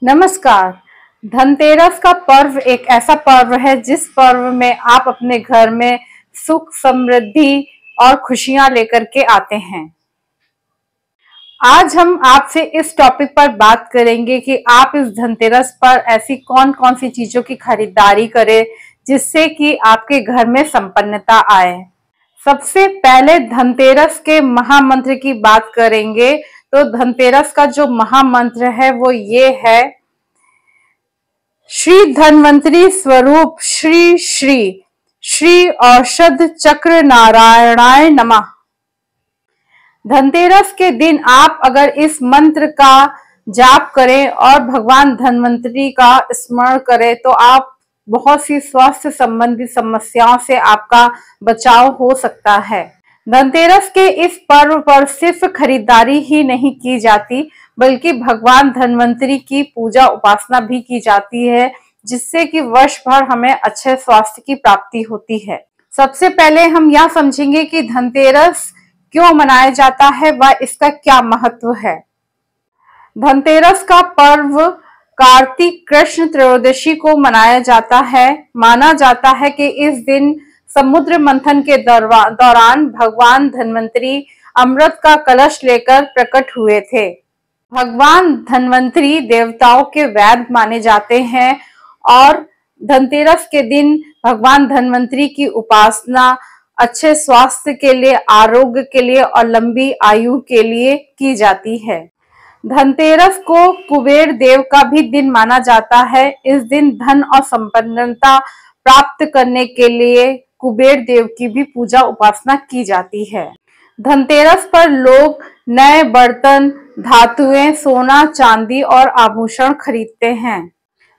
नमस्कार। धनतेरस का पर्व एक ऐसा पर्व है जिस पर्व में आप अपने घर में सुख, समृद्धि और खुशियां लेकर के आते हैं। आज हम आपसे इस टॉपिक पर बात करेंगे कि आप इस धनतेरस पर ऐसी कौन कौन सी चीजों की खरीदारी करें जिससे कि आपके घर में संपन्नता आए। सबसे पहले धनतेरस के महामंत्र की बात करेंगे तो धनतेरस का जो महामंत्र है वो ये है, श्री धन्वंतरी स्वरूप श्री श्री श्री औषध चक्र नारायणाय नमः। धनतेरस के दिन आप अगर इस मंत्र का जाप करें और भगवान धन्वंतरी का स्मरण करें तो आप बहुत सी स्वास्थ्य संबंधी समस्याओं से आपका बचाव हो सकता है। धनतेरस के इस पर्व पर सिर्फ खरीदारी ही नहीं की जाती बल्कि भगवान धन्वंतरी की पूजा उपासना भी की जाती है, जिससे कि वर्ष भर हमें अच्छे स्वास्थ्य की प्राप्ति होती है। सबसे पहले हम यह समझेंगे कि धनतेरस क्यों मनाया जाता है व इसका क्या महत्व है। धनतेरस का पर्व कार्तिक कृष्ण त्रयोदशी को मनाया जाता है। माना जाता है कि इस दिन समुद्र मंथन के दौरान भगवान धन्वंतरी अमृत का कलश लेकर प्रकट हुए थे। भगवान धन्वंतरी देवताओं के वैद्य माने जाते हैं और धनतेरस के दिन भगवान धन्वंतरी की उपासना अच्छे स्वास्थ्य के लिए, आरोग्य के लिए और लंबी आयु के लिए की जाती है। धनतेरस को कुबेर देव का भी दिन माना जाता है। इस दिन धन और संपन्नता प्राप्त करने के लिए कुबेर देव की भी पूजा उपासना की जाती है। धनतेरस पर लोग नए बर्तन, धातुएं, सोना, चांदी और आभूषण खरीदते हैं।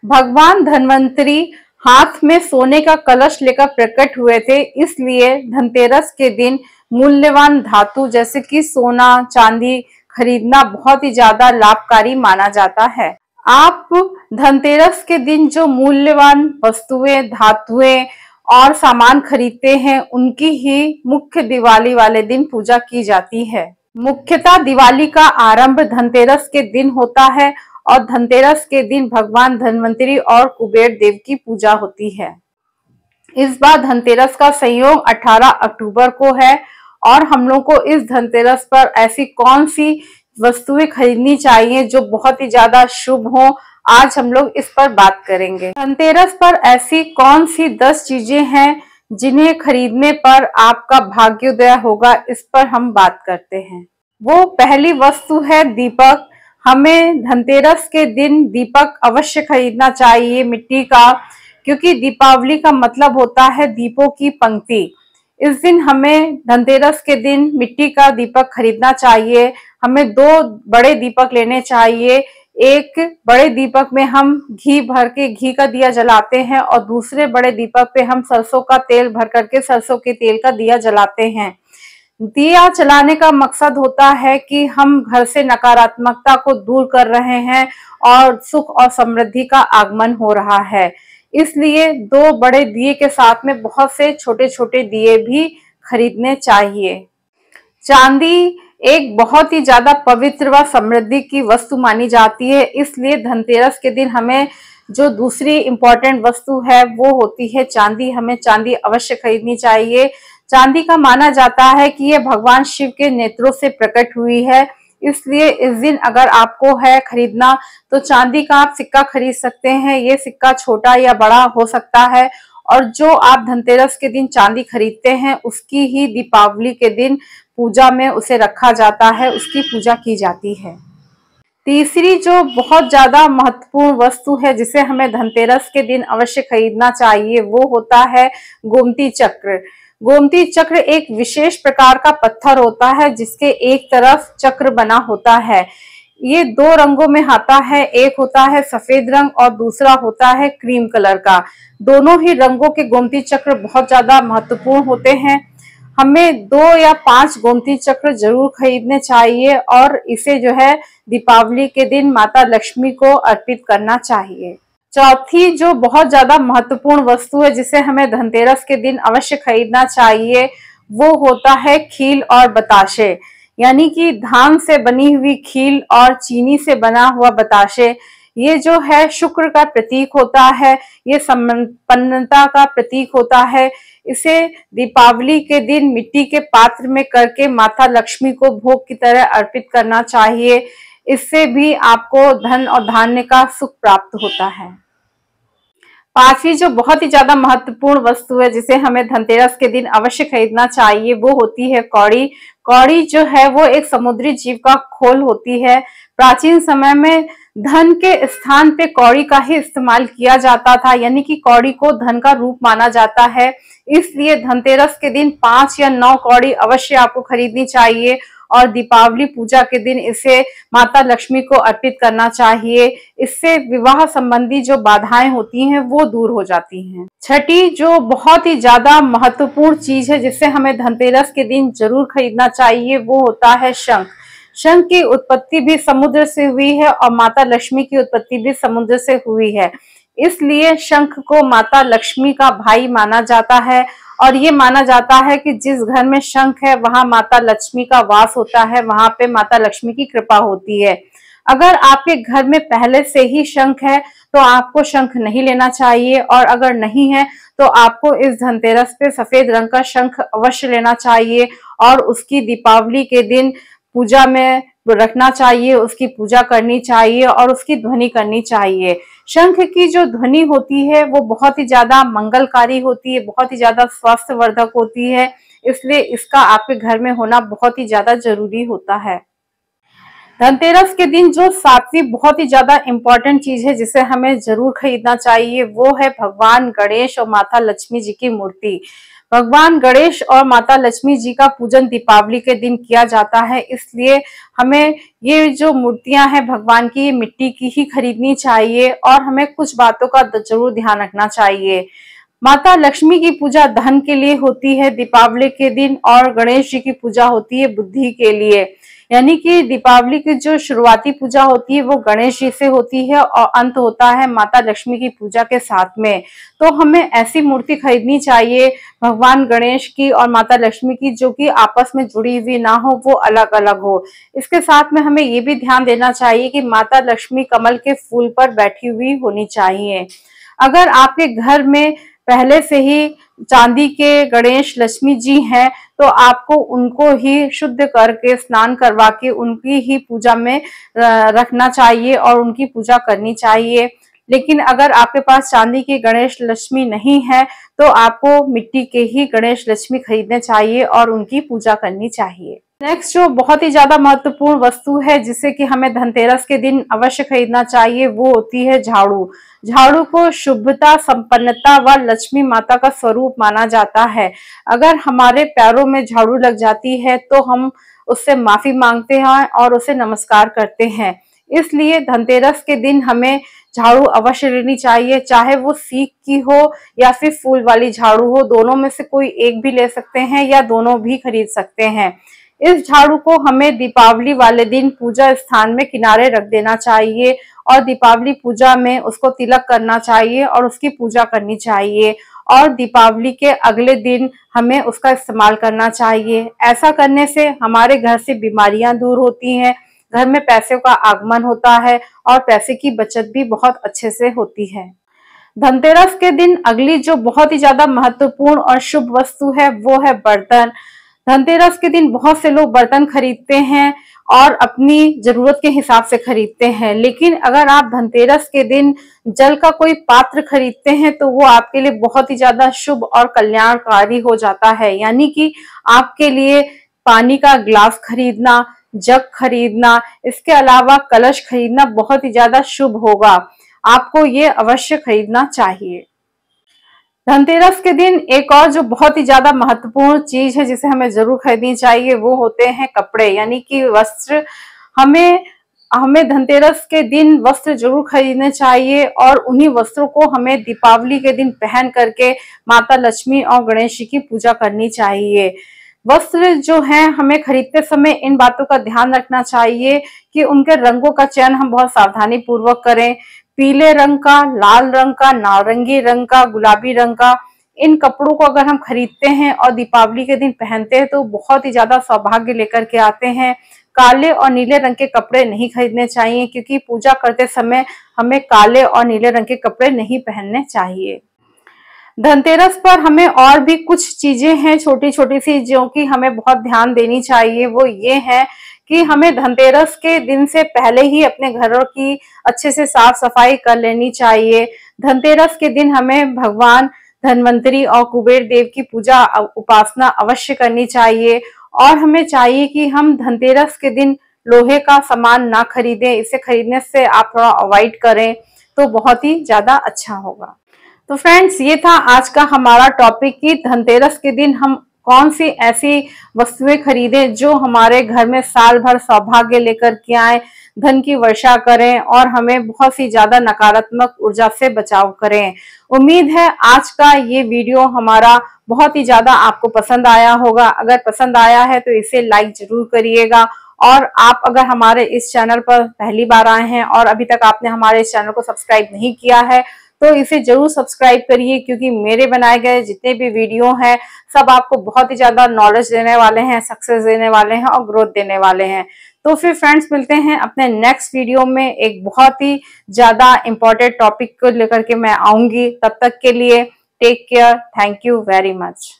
भगवान धन्वंतरी हाथ में सोने का कलश लेकर प्रकट हुए थे, इसलिए धनतेरस के दिन मूल्यवान धातु जैसे कि सोना, चांदी खरीदना बहुत ही ज्यादा लाभकारी माना जाता है। आप धनतेरस के दिन जो मूल्यवान वस्तुएं, धातुएं और सामान खरीदते हैं उनकी ही मुख्य दिवाली वाले दिन पूजा की जाती है। मुख्यतः दिवाली का आरंभ धनतेरस के दिन होता है और धनतेरस के दिन भगवान धन्वंतरी और कुबेर देव की पूजा होती है। इस बार धनतेरस का संयोग 18 अक्टूबर को है और हम लोग को इस धनतेरस पर ऐसी कौन सी वस्तुएं खरीदनी चाहिए जो बहुत ही ज्यादा शुभ हो, आज हम लोग इस पर बात करेंगे। धनतेरस पर ऐसी कौन सी 10 चीजें हैं जिन्हें खरीदने पर आपका भाग्योदय होगा, इस पर हम बात करते हैं। वो पहली वस्तु है दीपक। हमें धनतेरस के दिन दीपक अवश्य खरीदना चाहिए मिट्टी का, क्योंकि दीपावली का मतलब होता है दीपों की पंक्ति। इस दिन हमें धनतेरस के दिन मिट्टी का दीपक खरीदना चाहिए। हमें 2 बड़े दीपक लेने चाहिए। एक बड़े दीपक में हम घी भर के घी का दिया जलाते हैं और दूसरे बड़े दीपक पे हम सरसों का तेल भर करके सरसों के तेल का दिया जलाते हैं। दिया जलाने का मकसद होता है कि हम घर से नकारात्मकता को दूर कर रहे हैं और सुख और समृद्धि का आगमन हो रहा है। इसलिए 2 बड़े दिए के साथ में बहुत से छोटे छोटे दिए भी खरीदने चाहिए। चांदी एक बहुत ही ज्यादा पवित्र व समृद्धि की वस्तु मानी जाती है, इसलिए धनतेरस के दिन हमें जो दूसरी इंपॉर्टेंट वस्तु है वो होती है चांदी। हमें चांदी अवश्य खरीदनी चाहिए। चांदी का माना जाता है कि ये भगवान शिव के नेत्रों से प्रकट हुई है, इसलिए इस दिन अगर आपको है खरीदना तो चांदी का आप सिक्का खरीद सकते हैं। ये सिक्का छोटा या बड़ा हो सकता है और जो आप धनतेरस के दिन चांदी खरीदते हैं उसकी ही दीपावली के दिन पूजा में उसे रखा जाता है, उसकी पूजा की जाती है। तीसरी जो बहुत ज्यादा महत्वपूर्ण वस्तु है जिसे हमें धनतेरस के दिन अवश्य खरीदना चाहिए वो होता है गोमती चक्र। गोमती चक्र एक विशेष प्रकार का पत्थर होता है जिसके एक तरफ चक्र बना होता है। ये 2 रंगों में आता है, एक होता है सफेद रंग और दूसरा होता है क्रीम कलर का। दोनों ही रंगों के गोमती चक्र बहुत ज्यादा महत्वपूर्ण होते हैं। हमें 2 या 5 गोमती चक्र जरूर खरीदने चाहिए और इसे जो है दीपावली के दिन माता लक्ष्मी को अर्पित करना चाहिए। चौथी जो बहुत ज्यादा महत्वपूर्ण वस्तु है जिसे हमें धनतेरस के दिन अवश्य खरीदना चाहिए वो होता है खील और बताशे। यानी कि धान से बनी हुई खील और चीनी से बना हुआ बताशे, ये जो है शुक्र का प्रतीक होता है, ये संपन्नता का प्रतीक होता है। इसे दीपावली के दिन मिट्टी के पात्र में करके माता लक्ष्मी को भोग की तरह अर्पित करना चाहिए। इससे भी आपको धन और धान्य का सुख प्राप्त होता है। पांचवी जो बहुत ही ज्यादा महत्वपूर्ण वस्तु है जिसे हमें धनतेरस के दिन अवश्य खरीदना चाहिए, वो होती है कौड़ी। कौड़ी जो है वो एक समुद्री जीव का खोल होती है। प्राचीन समय में धन के स्थान पे कौड़ी का ही इस्तेमाल किया जाता था, यानी कि कौड़ी को धन का रूप माना जाता है। इसलिए धनतेरस के दिन 5 या 9 कौड़ी अवश्य आपको खरीदनी चाहिए और दीपावली पूजा के दिन इसे माता लक्ष्मी को अर्पित करना चाहिए। इससे विवाह संबंधी जो बाधाएं होती हैं वो दूर हो जाती हैं। छठी जो बहुत ही ज्यादा महत्वपूर्ण चीज है जिसे हमें धनतेरस के दिन जरूर खरीदना चाहिए, वो होता है शंख। शंख की उत्पत्ति भी समुद्र से हुई है और माता लक्ष्मी की उत्पत्ति भी समुद्र से हुई है। इसलिए शंख को माता लक्ष्मी का भाई माना जाता है और ये माना जाता है कि जिस घर में शंख है वहां माता लक्ष्मी का वास होता है, वहां पे माता लक्ष्मी की कृपा होती है। अगर आपके घर में पहले से ही शंख है तो आपको शंख नहीं लेना चाहिए, और अगर नहीं है तो आपको इस धनतेरस पे सफेद रंग का शंख अवश्य लेना चाहिए और उसकी दीपावली के दिन पूजा में रखना चाहिए, उसकी पूजा करनी चाहिए और उसकी ध्वनि करनी चाहिए। शंख की जो ध्वनि होती है वो बहुत ही ज्यादा मंगलकारी होती है, बहुत ही ज्यादा स्वास्थ्यवर्धक होती है, इसलिए इसका आपके घर में होना बहुत ही ज्यादा जरूरी होता है। धनतेरस के दिन जो सातवीं बहुत ही ज्यादा इम्पोर्टेंट चीज है जिसे हमें जरूर खरीदना चाहिए, वो है भगवान गणेश और माता लक्ष्मी जी की मूर्ति। भगवान गणेश और माता लक्ष्मी जी का पूजन दीपावली के दिन किया जाता है, इसलिए हमें ये जो मूर्तियां हैं भगवान की, मिट्टी की ही खरीदनी चाहिए और हमें कुछ बातों का जरूर ध्यान रखना चाहिए। माता लक्ष्मी की पूजा धन के लिए होती है दीपावली के दिन, और गणेश जी की पूजा होती है बुद्धि के लिए। यानी कि दीपावली की जो शुरुआती पूजा होती है वो गणेश जी से होती है और अंत होता है माता लक्ष्मी की पूजा के साथ में। तो हमें ऐसी मूर्ति खरीदनी चाहिए भगवान गणेश की और माता लक्ष्मी की जो कि आपस में जुड़ी हुई ना हो, वो अलग अलग हो। इसके साथ में हमें ये भी ध्यान देना चाहिए कि माता लक्ष्मी कमल के फूल पर बैठी हुई होनी चाहिए। अगर आपके घर में पहले से ही चांदी के गणेश लक्ष्मी जी हैं तो आपको उनको ही शुद्ध करके स्नान करवा के उनकी ही पूजा में रखना चाहिए और उनकी पूजा करनी चाहिए। लेकिन अगर आपके पास चांदी की गणेश लक्ष्मी नहीं है तो आपको मिट्टी के ही गणेश लक्ष्मी खरीदने चाहिए और उनकी पूजा करनी चाहिए। नेक्स्ट जो बहुत ही ज्यादा महत्वपूर्ण वस्तु है जिसे कि हमें धनतेरस के दिन अवश्य खरीदना चाहिए, वो होती है झाड़ू। झाड़ू को शुभता, संपन्नता व लक्ष्मी माता का स्वरूप माना जाता है। अगर हमारे पैरों में झाड़ू लग जाती है तो हम उससे माफी मांगते हैं और उसे नमस्कार करते हैं। इसलिए धनतेरस के दिन हमें झाड़ू अवश्य लेनी चाहिए, चाहे वो सीक की हो या फिर फूल वाली झाड़ू हो, दोनों में से कोई एक भी ले सकते हैं या दोनों भी खरीद सकते हैं। इस झाड़ू को हमें दीपावली वाले दिन पूजा स्थान में किनारे रख देना चाहिए और दीपावली पूजा में उसको तिलक करना चाहिए और उसकी पूजा करनी चाहिए, और दीपावली के अगले दिन हमें उसका इस्तेमाल करना चाहिए। ऐसा करने से हमारे घर से बीमारियां दूर होती हैं, घर में पैसे का आगमन होता है और पैसे की बचत भी बहुत अच्छे से होती है। धनतेरस के दिन अगली जो बहुत ही ज्यादा महत्वपूर्ण और शुभ वस्तु है वो है बर्तन। धनतेरस के दिन बहुत से लोग बर्तन खरीदते हैं और अपनी जरूरत के हिसाब से खरीदते हैं, लेकिन अगर आप धनतेरस के दिन जल का कोई पात्र खरीदते हैं तो वो आपके लिए बहुत ही ज्यादा शुभ और कल्याणकारी हो जाता है। यानी कि आपके लिए पानी का ग्लास खरीदना, जग खरीदना, इसके अलावा कलश खरीदना बहुत ही ज्यादा शुभ होगा। आपको ये अवश्य खरीदना चाहिए। धनतेरस के दिन एक और जो बहुत ही ज्यादा महत्वपूर्ण चीज है जिसे हमें जरूर खरीदनी चाहिए वो होते हैं कपड़े, यानी कि वस्त्र। हमें धनतेरस के दिन वस्त्र जरूर खरीदने चाहिए और उन्हीं वस्त्रों को हमें दीपावली के दिन पहन करके माता लक्ष्मी और गणेश जी की पूजा करनी चाहिए। वस्त्र जो है हमें खरीदते समय इन बातों का ध्यान रखना चाहिए कि उनके रंगों का चयन हम बहुत सावधानी पूर्वक करें। पीले रंग का, लाल रंग का, नारंगी रंग का, गुलाबी रंग का, इन कपड़ों को अगर हम खरीदते हैं और दीपावली के दिन पहनते हैं तो बहुत ही ज्यादा सौभाग्य लेकर के आते हैं। काले और नीले रंग के कपड़े नहीं खरीदने चाहिए, क्योंकि पूजा करते समय हमें काले और नीले रंग के कपड़े नहीं पहनने चाहिए। धनतेरस पर हमें और भी कुछ चीजें हैं छोटी छोटी सी जो कि हमें बहुत ध्यान देनी चाहिए। वो ये है कि हमें धनतेरस के दिन से पहले ही अपने घरों की अच्छे से साफ सफाई कर लेनी चाहिए। धनतेरस के दिन हमें भगवान धन्वंतरी और कुबेर देव की पूजा उपासना अवश्य करनी चाहिए। और हमें चाहिए कि हम धनतेरस के दिन लोहे का सामान ना खरीदें, इसे खरीदने से आप थोड़ा अवॉइड करें तो बहुत ही ज्यादा अच्छा होगा। तो फ्रेंड्स, ये था आज का हमारा टॉपिक कि धनतेरस के दिन हम कौन सी ऐसी वस्तुएं खरीदें जो हमारे घर में साल भर सौभाग्य लेकर के आए, धन की वर्षा करें और हमें बहुत सी ज्यादा नकारात्मक ऊर्जा से बचाव करें। उम्मीद है आज का ये वीडियो हमारा बहुत ही ज्यादा आपको पसंद आया होगा। अगर पसंद आया है तो इसे लाइक जरूर करिएगा। और आप अगर हमारे इस चैनल पर पहली बार आए हैं और अभी तक आपने हमारे इस चैनल को सब्सक्राइब नहीं किया है तो इसे जरूर सब्सक्राइब करिए, क्योंकि मेरे बनाए गए जितने भी वीडियो हैं सब आपको बहुत ही ज्यादा नॉलेज देने वाले हैं, सक्सेस देने वाले हैं और ग्रोथ देने वाले हैं। तो फिर फ्रेंड्स, मिलते हैं अपने नेक्स्ट वीडियो में एक बहुत ही ज्यादा इंपॉर्टेंट टॉपिक को लेकर के मैं आऊंगी। तब तक के लिए take care, thank you very much.